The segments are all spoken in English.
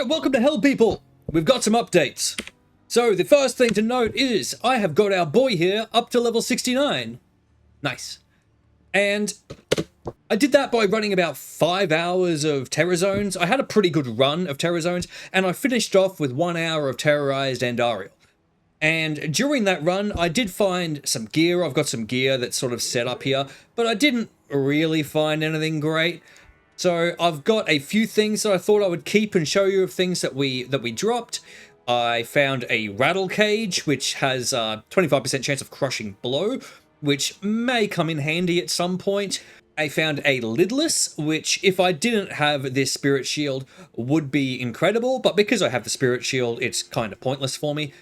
Alright, welcome to Hell, people! We've got some updates. So, the first thing to note is, I have got our boy here up to level 69. Nice. And I did that by running about 5 hours of Terror Zones. I had a pretty good run of Terror Zones, and I finished off with 1 hour of Terrorized Andariel. And during that run, I did find some gear. I've got some gear that's sort of set up here, but I didn't really find anything great. So I've got a few things that I thought I would keep and show you of things that we dropped. I found a rattle cage, which has a 25% chance of crushing blow, which may come in handy at some point. I found a lidless, which if I didn't have this spirit shield would be incredible, but because I have the spirit shield, it's kind of pointless for me.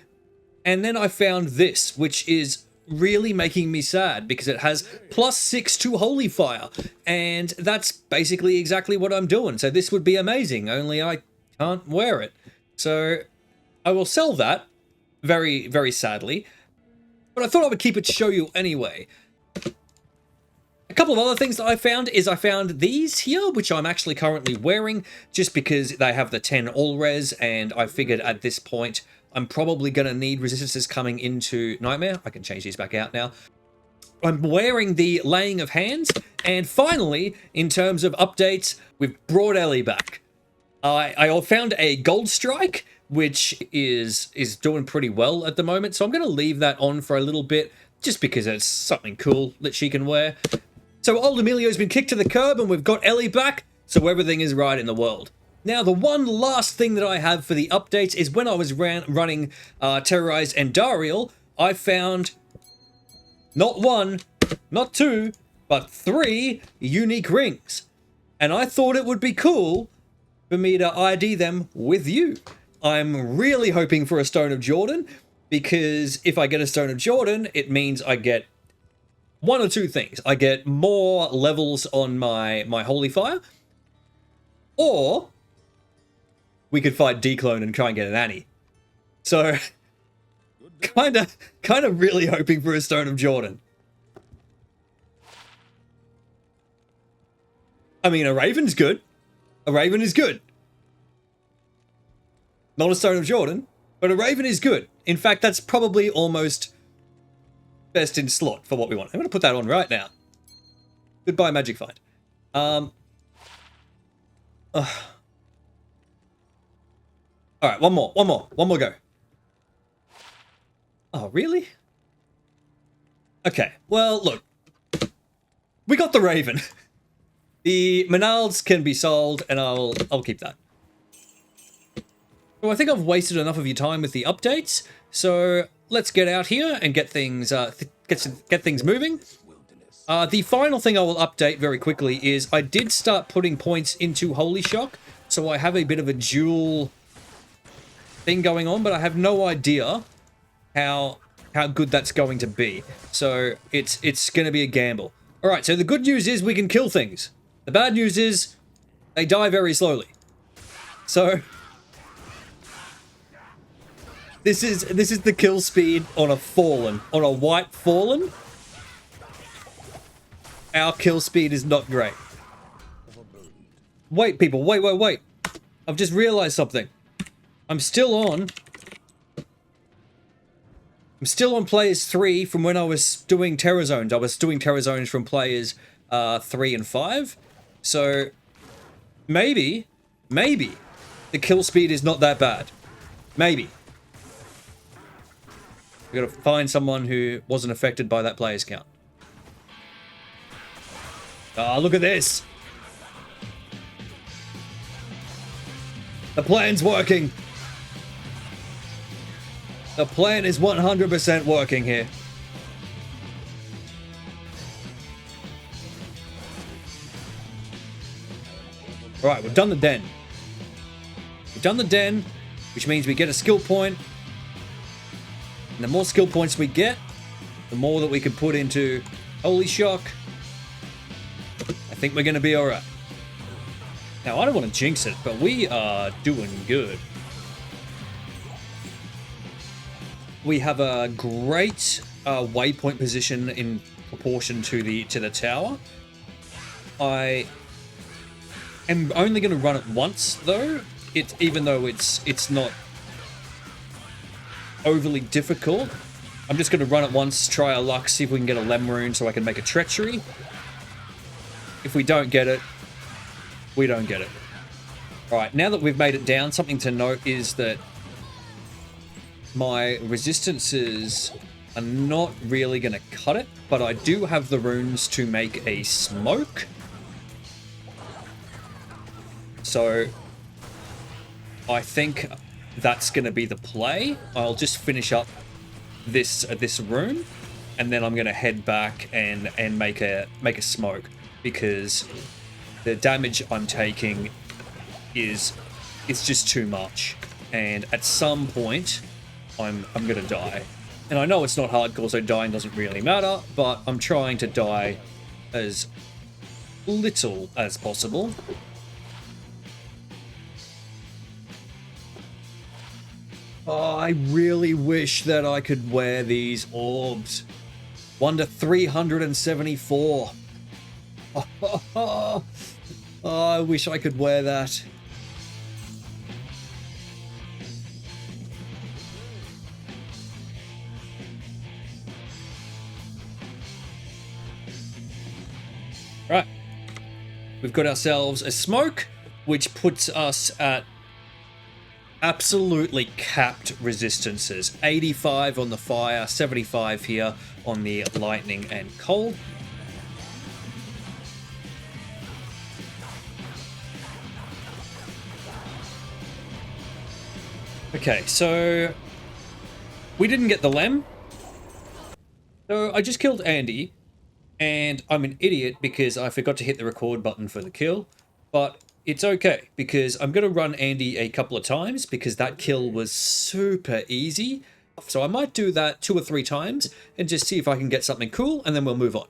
And then I found this, which is really making me sad because it has +6 to Holy Fire, and that's basically exactly what I'm doing. So this would be amazing, only I can't wear it. So I will sell that, very, very sadly, but I thought I would keep it to show you anyway. A couple of other things that I found is I found these here, which I'm actually currently wearing, just because they have the 10 all-res, and I figured at this point I'm probably going to need resistances coming into Nightmare. I can change these back out now. I'm wearing the Laying of Hands, and finally, in terms of updates, we've brought Ellie back. I found a Gold Strike, which is doing pretty well at the moment, so I'm going to leave that on for a little bit, just because it's something cool that she can wear. So old Emilio's been kicked to the curb, and we've got Ellie back, so everything is right in the world. Now, the one last thing that I have for the updates is when I was running Terrorized Andariel, I found not 1, not 2, but 3 unique rings. And I thought it would be cool for me to ID them with you. I'm really hoping for a Stone of Jordan, because if I get a Stone of Jordan, it means I get one or two things. I get more levels on my Holy Fire, or we could fight Declone and try and get an Annie. So, kind of really hoping for a Stone of Jordan. I mean, a Raven's good. A Raven is good. Not a Stone of Jordan, but a Raven is good. In fact, that's probably almost best in slot for what we want. I'm going to put that on right now. Goodbye, Magic Find. Alright, one more go. Oh, really? Okay, well, look. We got the Raven. The Menalds can be sold, and I'll keep that. So I think I've wasted enough of your time with the updates, so let's get out here and get things get things moving. The final thing I will update very quickly is I did start putting points into Holy Shock, so I have a bit of a dual thing going on, but I have no idea how good that's going to be. So it's going to be a gamble. All right, so the good news is we can kill things. The bad news is they die very slowly. So this is the kill speed on a Fallen, on a white Fallen. Our kill speed is not great. Wait, people, wait. I've just realized something. I'm still on players 3 from when I was doing Terror Zones. I was doing Terror Zones from players 3 and 5. So maybe the kill speed is not that bad. Maybe. We gotta find someone who wasn't affected by that player's count. Ah, look at this. The plan's working. The plan is 100% working here. Alright, we've done the den. We've done the den, which means we get a skill point. And the more skill points we get, the more that we can put into Holy Shock. I think we're going to be alright. Now, I don't want to jinx it, but we are doing good. We have a great waypoint position in proportion to the tower. I am only going to run it once, though, even though it's not overly difficult, I'm just going to run it once, try our luck, see if we can get a Lem rune so I can make a treachery. If we don't get it, we don't get it. Alright, now that we've made it down, something to note is that my resistances are not really going to cut it, but I do have the runes to make a smoke. So I think that's going to be the play. I'll just finish up this rune, and then I'm going to head back and make a smoke, because the damage I'm taking it's just too much, and at some point I'm going to die. And I know it's not hardcore, so dying doesn't really matter, but I'm trying to die as little as possible. Oh, I really wish that I could wear these orbs. 1 to 374. Oh, I wish I could wear that. Right. We've got ourselves a smoke, which puts us at absolutely capped resistances. 85 on the fire, 75 here on the lightning and cold. Okay, so we didn't get the Lem. So I just killed Andy, and I'm an idiot because I forgot to hit the record button for the kill, but it's okay because I'm going to run Andy a couple of times because that kill was super easy. So I might do that 2 or 3 times and just see if I can get something cool, and then we'll move on.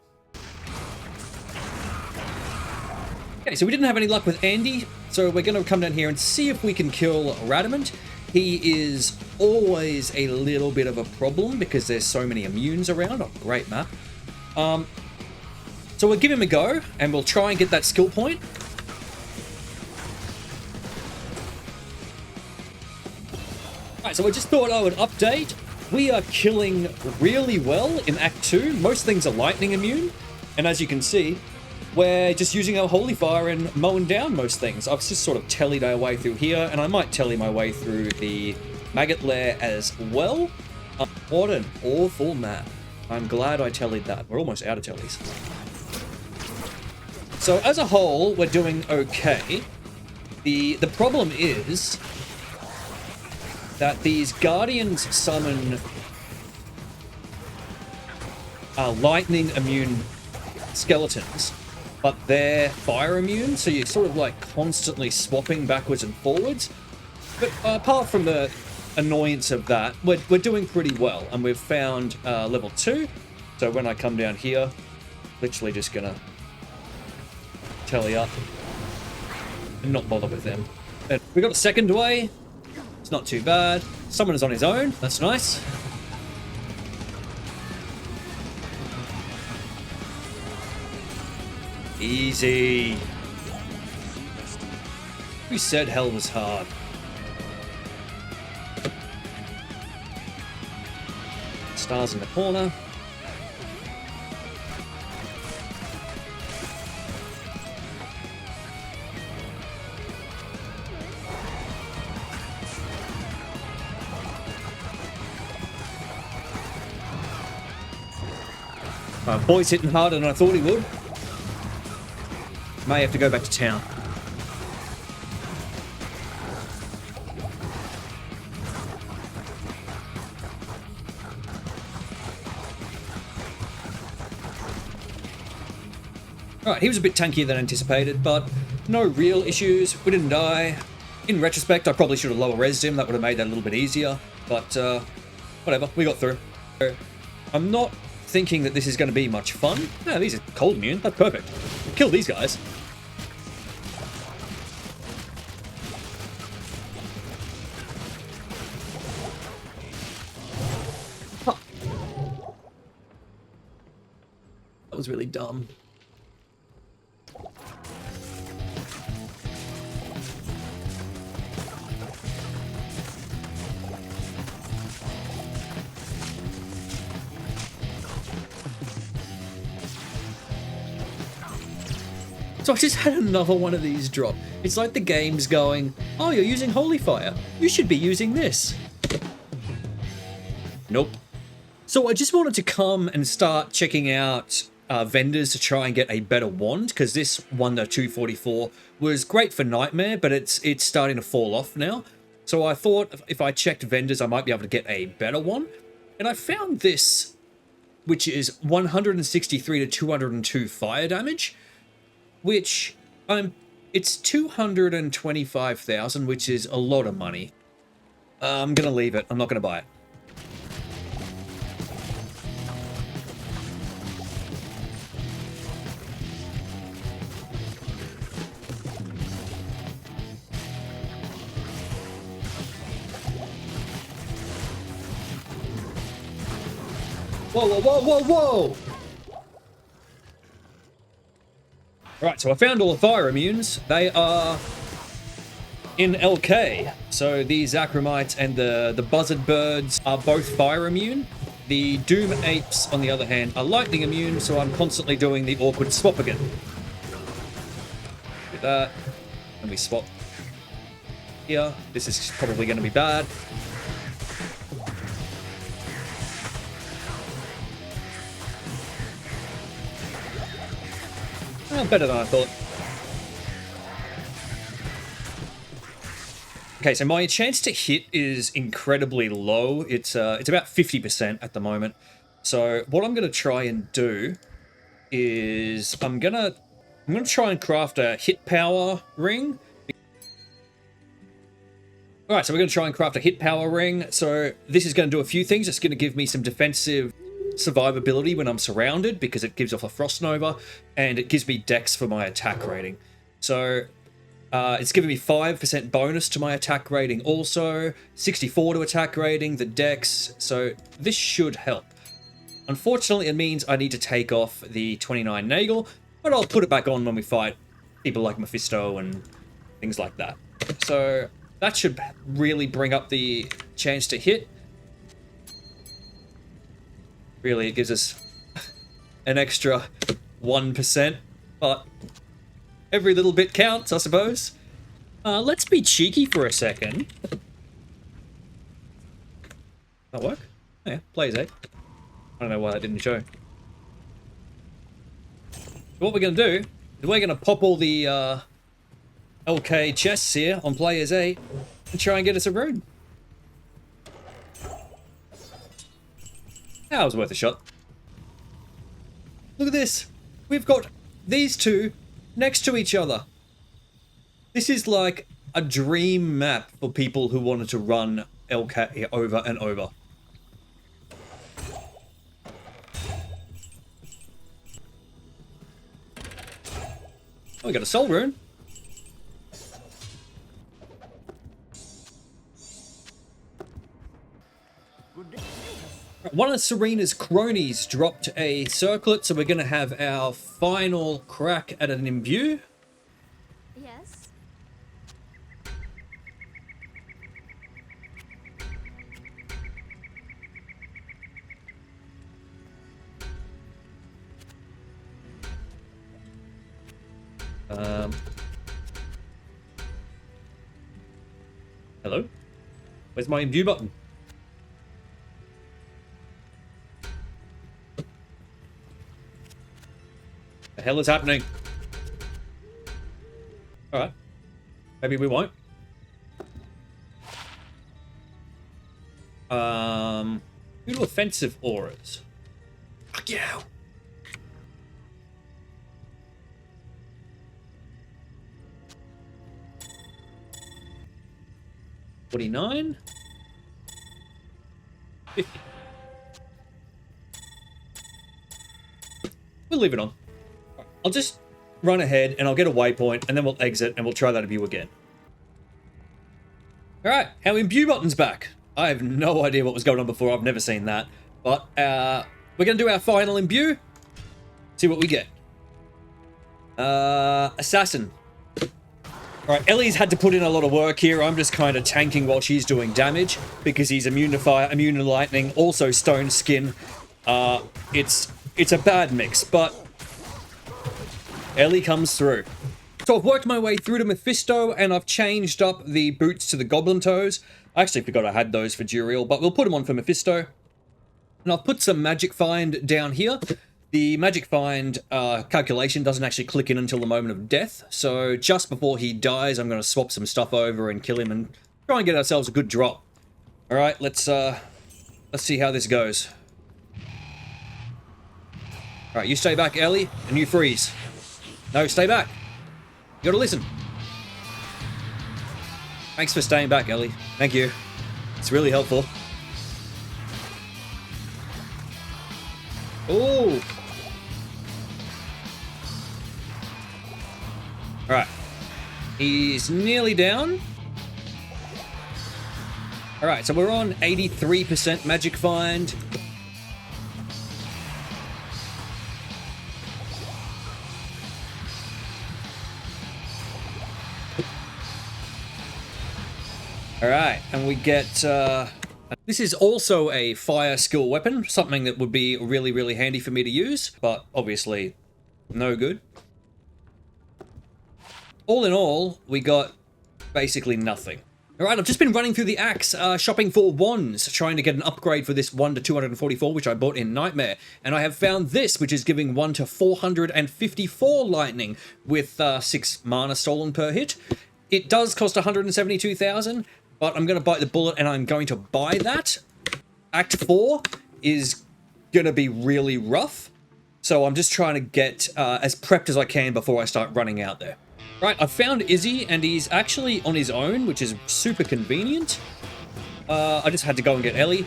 Okay, so we didn't have any luck with Andy, so we're going to come down here and see if we can kill Radamant. He is always a little bit of a problem because there's so many immunes around. Oh, great map. So we'll give him a go, and we'll try and get that skill point. Alright, so I just thought I would update. We are killing really well in Act 2. Most things are lightning immune, and as you can see, we're just using our Holy Fire and mowing down most things. I've just sort of tellied our way through here, and I might telly my way through the Maggot Lair as well. What an awful map. I'm glad I tellied that. We're almost out of tellies. So as a whole, we're doing okay. The problem is that these Guardians summon lightning immune skeletons, but they're fire immune, so you're sort of like constantly swapping backwards and forwards. But apart from the annoyance of that, we're doing pretty well, and we've found level 2. So when I come down here, literally just gonna telly up and not bother with them. And we got a second way. It's not too bad. Summoner's on his own. That's nice. Easy. Who said hell was hard? Stars in the corner. Boy's hitting harder than I thought he would. May have to go back to town. Alright, he was a bit tankier than anticipated, but no real issues. We didn't die. In retrospect, I probably should have lower resed him. That would have made that a little bit easier, but whatever, we got through. I'm not thinking that this is going to be much fun. No, these are cold immune. That's perfect. Kill these guys. Huh. That was really dumb. So I just had another one of these drop. It's like the game's going, oh, you're using Holy Fire. You should be using this. Nope. So I just wanted to come and start checking out vendors to try and get a better wand, because this one, the 244, was great for Nightmare, but it's starting to fall off now. So I thought if I checked vendors, I might be able to get a better one. And I found this, which is 163 to 202 fire damage, which it's 225,000, which is a lot of money. I'm gonna leave it. I'm not gonna buy it. Whoa, whoa, whoa, whoa, whoa! Right, so I found all the fire immunes. They are in LK. So these Acromites and the Buzzard Birds are both fire immune. The Doom Apes, on the other hand, are lightning immune, so I'm constantly doing the awkward swap again. Do that, and we swap here. This is probably going to be bad. Oh, better than I thought. Okay, so my chance to hit is incredibly low. It's about 50% at the moment. So what I'm going to try and do is I'm gonna try and craft a hit power ring. All right, so we're going to try and craft a hit power ring. So this is going to do a few things. It's going to give me some defensive survivability when I'm surrounded, because it gives off a Frost Nova, and it gives me dex for my attack rating. So it's giving me 5% bonus to my attack rating also, 64 to attack rating, the dex, so this should help. Unfortunately, it means I need to take off the 29 Nagel, but I'll put it back on when we fight people like Mephisto and things like that. So that should really bring up the chance to hit. Really, it gives us an extra 1%, but every little bit counts, I suppose. Let's be cheeky for a second. That work? Yeah, plays 8. I don't know why that didn't show. So what we're going to do is we're going to pop all the LK chests here on players 8 and try and get us a rune. That was worth a shot. Look at this. We've got these two next to each other. This is like a dream map for people who wanted to run LK over and over. Oh, we got a soul rune. One of Serena's cronies dropped a circlet, so we're going to have our final crack at an imbue. Yes. Hello? Where's my imbue button? The hell is happening? Alright. Maybe we won't. Who do offensive auras? Fuck you! $49? $50. We'll leave it on. I'll just run ahead and I'll get a waypoint and then we'll exit and we'll try that imbue again. Alright, our imbue button's back. I have no idea what was going on before. I've never seen that. But we're going to do our final imbue. See what we get. Assassin. Alright, Ellie's had to put in a lot of work here. I'm just kind of tanking while she's doing damage because he's immune to fire, immune to lightning, also stone skin. It's a bad mix, but Ellie comes through. So I've worked my way through to Mephisto, and I've changed up the boots to the goblin toes. I actually forgot I had those for Duriel, but we'll put them on for Mephisto. And I've put some Magic Find down here. The Magic Find calculation doesn't actually click in until the moment of death, so just before he dies, I'm going to swap some stuff over and kill him and try and get ourselves a good drop. All right, let's see how this goes. All right, you stay back, Ellie, and you freeze. No, stay back. You gotta listen. Thanks for staying back, Ellie. Thank you. It's really helpful. Ooh. Alright. He's nearly down. Alright, so we're on 83% Magic Find. Alright, and we get, this is also a fire skill weapon, something that would be really, really handy for me to use, but obviously no good. All in all, we got basically nothing. Alright, I've just been running through the axe, shopping for wands, trying to get an upgrade for this 1 to 244, which I bought in Nightmare, and I have found this, which is giving 1 to 454 lightning, with 6 mana stolen per hit. It does cost 172,000, but I'm going to bite the bullet and I'm going to buy that. Act 4 is going to be really rough, so I'm just trying to get as prepped as I can before I start running out there. Right, I've found Izzy, and he's actually on his own, which is super convenient. I just had to go and get Ellie.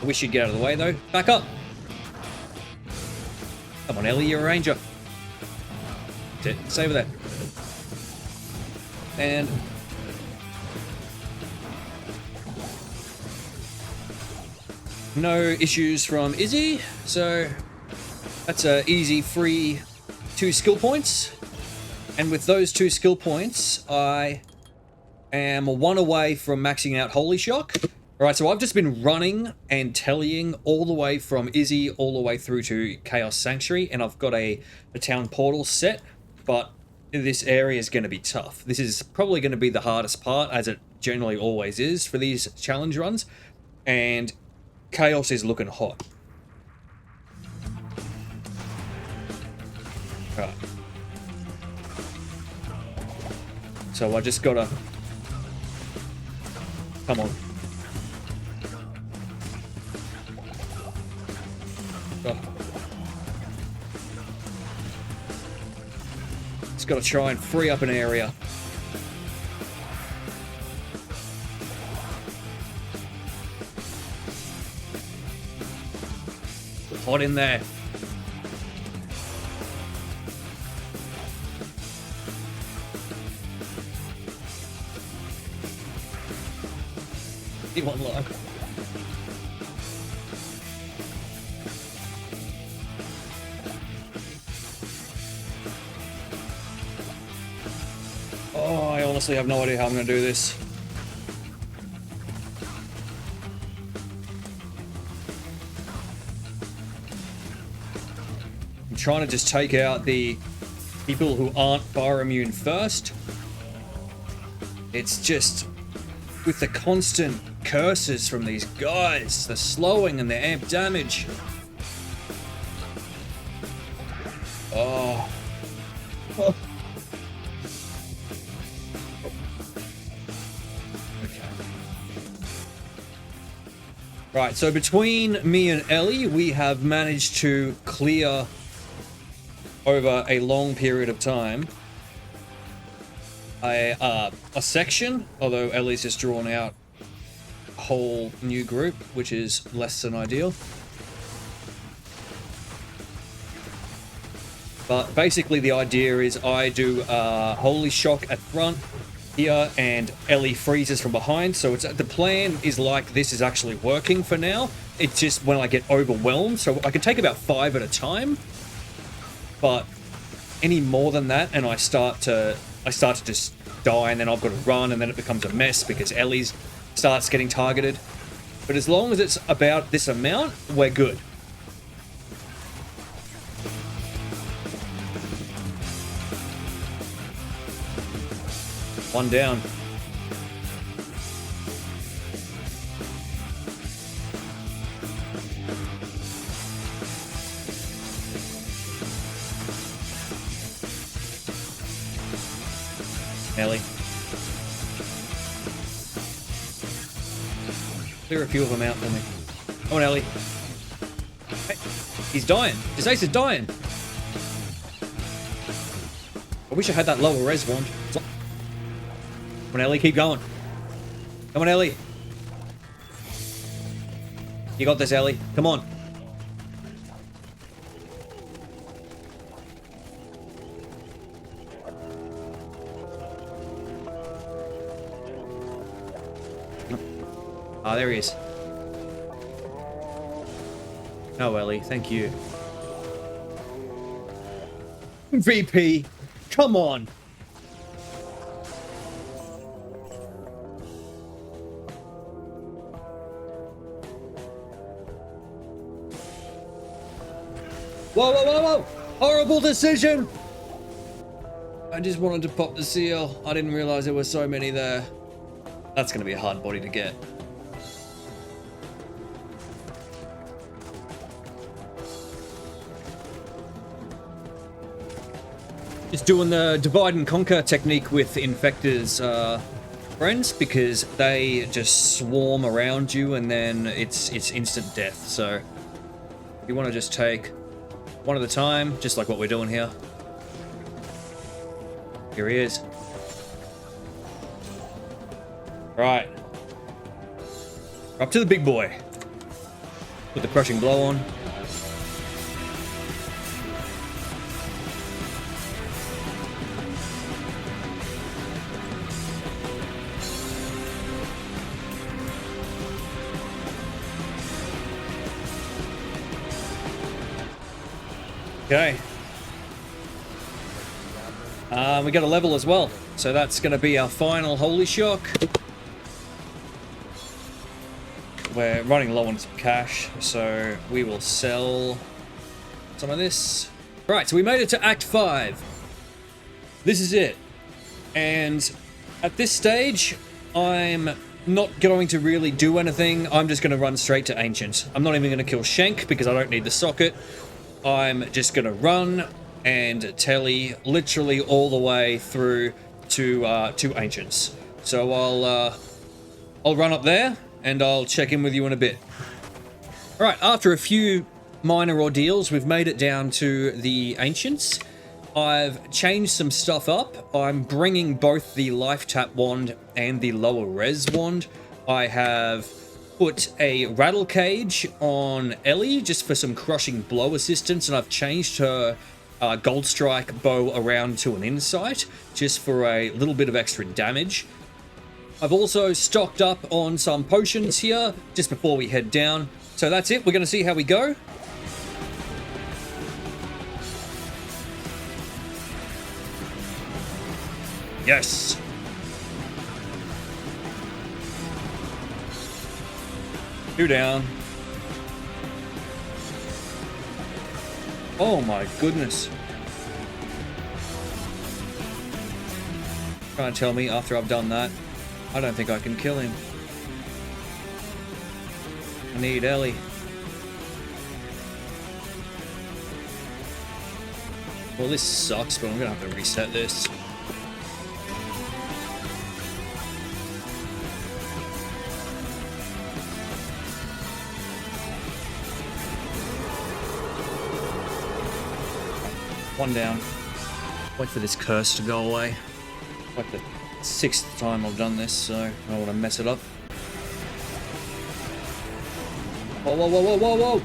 I wish you'd get out of the way, though. Back up. Come on, Ellie, you're a ranger. That's it. Stay over there. And no issues from Izzy, so that's a easy free 2 skill points. And with those 2 skill points, I am 1 away from maxing out Holy Shock. Alright, so I've just been running and tellying all the way from Izzy all the way through to Chaos Sanctuary, and I've got a town portal set, but this area is going to be tough. This is probably going to be the hardest part, as it generally always is for these challenge runs, and Chaos is looking hot. Right. So I just gotta... Come on. Oh. Just gotta try and free up an area. Hot in there. One low. Oh, I honestly have no idea how I'm going to do this. I'm trying to just take out the people who aren't fire immune first. It's just with the constant curses from these guys, the slowing and the amp damage. Oh. Oh. Okay. Right, so between me and Ellie, we have managed to clear over a long period of time a section, although Ellie's just drawn out a whole new group, which is less than ideal. But basically the idea is I do Holy Shock at front here, and Ellie freezes from behind. So it's the plan is like this is actually working for now. It's just when I get overwhelmed, so I can take about 5 at a time. But any more than that, and I start to just die, and then I've got to run, and then it becomes a mess because Ellie starts getting targeted. But as long as it's about this amount, we're good. One down. Ellie. Clear a few of them out for me. Come on, Ellie. Hey, he's dying. His ace is dying. I wish I had that lower res wand. Come on, Ellie, keep going. Come on, Ellie. You got this, Ellie. Come on. Ah, there he is. Oh, Ellie, thank you. VP, come on. Whoa, whoa, whoa, whoa! Horrible decision! I just wanted to pop the seal. I didn't realize there were so many there. That's gonna be a hard body to get. Just doing the divide and conquer technique with infectors, friends, because they just swarm around you and then it's instant death. So you want to just take one at a time, just like what we're doing here. Here he is. Right. Up to the big boy. Put the crushing blow on. Okay. We got a level as well, so that's going to be our final Holy Shock. We're running low on some cash, so we will sell some of this. Right, so we made it to Act 5. This is it. And at this stage, I'm not going to really do anything. I'm just going to run straight to Ancient. I'm not even going to kill Shank because I don't need the socket. I'm just gonna run and telly literally all the way through to Ancients. So I'll run up there and I'll check in with you in a bit. All right, after a few minor ordeals, we've made it down to the Ancients. I've changed some stuff up. I'm bringing both the life tap wand and the lower res wand. I have put a rattle cage on Ellie just for some crushing blow assistance, and I've changed her gold strike bow around to an insight just for a little bit of extra damage. I've also stocked up on some potions here just before we head down. So that's it. We're going to see how we go. Yes. Two down. Oh my goodness. Trying to tell me after I've done that, I don't think I can kill him. I need Ellie. Well, this sucks, but I'm gonna have to reset this. One down. Wait for this curse to go away. Like the 6th time I've done this, so I don't want to mess it up. Whoa, whoa, whoa, whoa, whoa, whoa!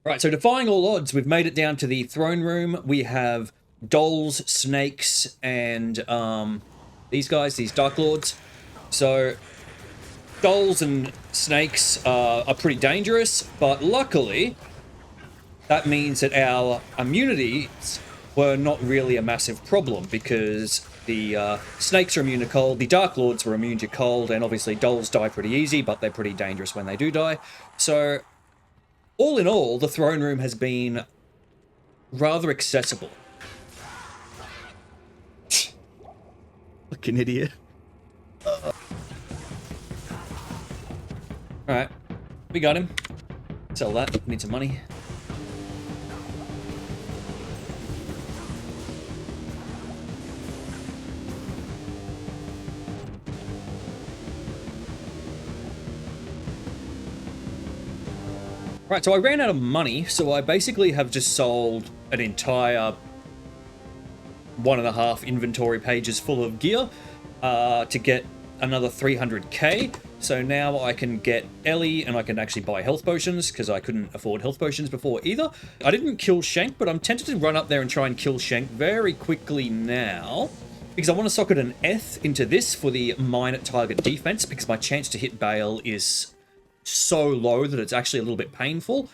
Right, so defying all odds, we've made it down to the throne room. We have dolls, snakes, and these guys, these Dark Lords. So dolls and snakes are pretty dangerous, but luckily that means that our immunities were not really a massive problem because the snakes are immune to cold, the Dark Lords were immune to cold, and obviously dolls die pretty easy, but they're pretty dangerous when they do die. So, all in all, the throne room has been rather accessible. Fucking idiot. Alright, we got him. Sell that, need some money. Right, so I ran out of money, so I basically have just sold an entire 1.5 inventory pages full of gear to get another 300k. So now I can get Ellie and I can actually buy health potions because I couldn't afford health potions before either. I didn't kill Shank, but I'm tempted to run up there and try and kill Shank very quickly now because I want to socket an Eth into this for the mine at target defense because my chance to hit Bale is so low that it's actually a little bit painful.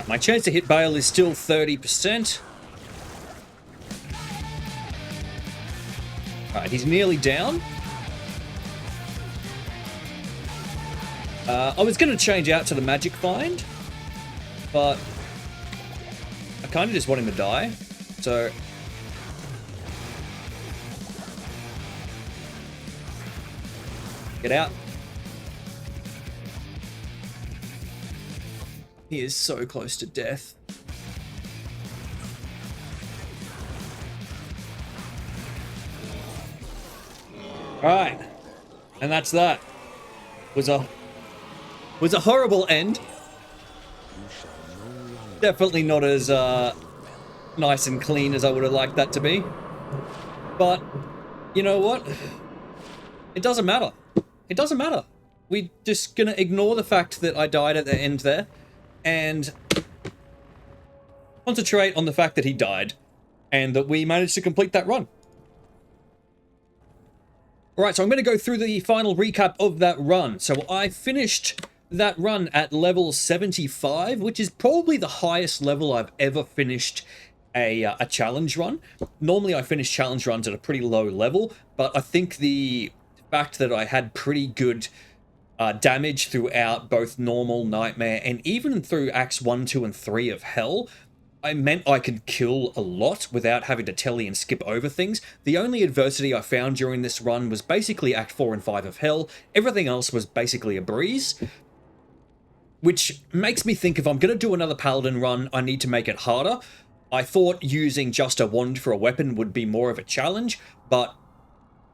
My chance to hit Bale is still 30%. Alright, he's nearly down. I was going to change out to the magic find, but I kind of just want him to die. So get out. He is so close to death. Alright. And that's that. Was a horrible end. Definitely not as nice and clean as I would have liked that to be. But you know what? It doesn't matter. It doesn't matter. We're just gonna ignore the fact that I died at the end there and concentrate on the fact that he died and that we managed to complete that run. Alright, so I'm going to go through the final recap of that run. So I finished that run at level 75, which is probably the highest level I've ever finished a challenge run. Normally I finish challenge runs at a pretty low level, but I think the fact that I had pretty good damage throughout both normal, nightmare, and even through acts 1, 2, and 3 of Hell, I meant I could kill a lot without having to telly and skip over things. The only adversity I found during this run was basically act 4 and 5 of Hell. Everything else was basically a breeze, which makes me think if I'm going to do another Paladin run, I need to make it harder. I thought using just a wand for a weapon would be more of a challenge, but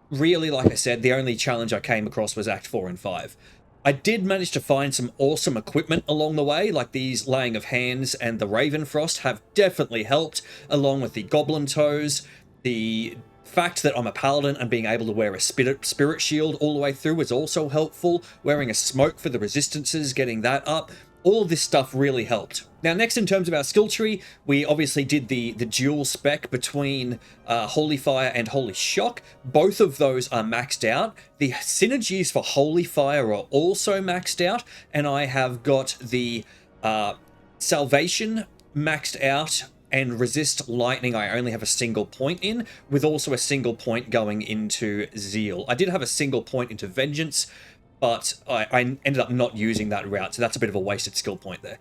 really, like I said, the only challenge I came across was Act 4 and 5. I did manage to find some awesome equipment along the way, like these Laying of Hands and the Raven Frost have definitely helped, along with the Goblin Toes. The fact that I'm a Paladin and being able to wear a spirit shield all the way through is also helpful. Wearing a smoke for the resistances, getting that up. All of this stuff really helped. Now, next in terms of our skill tree, we obviously did the dual spec between Holy Fire and Holy Shock. Both of those are maxed out. The synergies for Holy Fire are also maxed out, and I have got the Salvation maxed out, and Resist Lightning I only have a single point in, with also a single point going into Zeal. I did have a single point into Vengeance, but I ended up not using that route, so that's a bit of a wasted skill point there.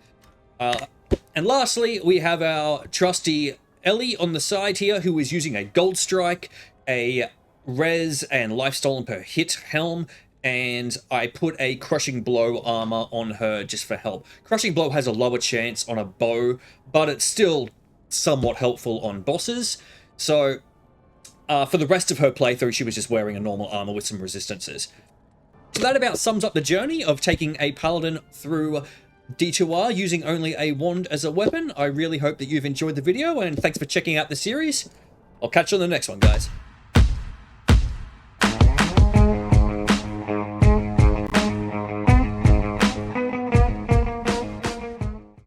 And lastly, we have our trusty Ellie on the side here, who is using a Gold Strike, a Res and Life Stolen per hit helm, and I put a Crushing Blow armor on her just for help. Crushing Blow has a lower chance on a bow, but it's still somewhat helpful on bosses. So for the rest of her playthrough, she was just wearing a normal armor with some resistances. So that about sums up the journey of taking a Paladin through D2R using only a wand as a weapon. I really hope that you've enjoyed the video, and thanks for checking out the series. I'll catch you on the next one, guys.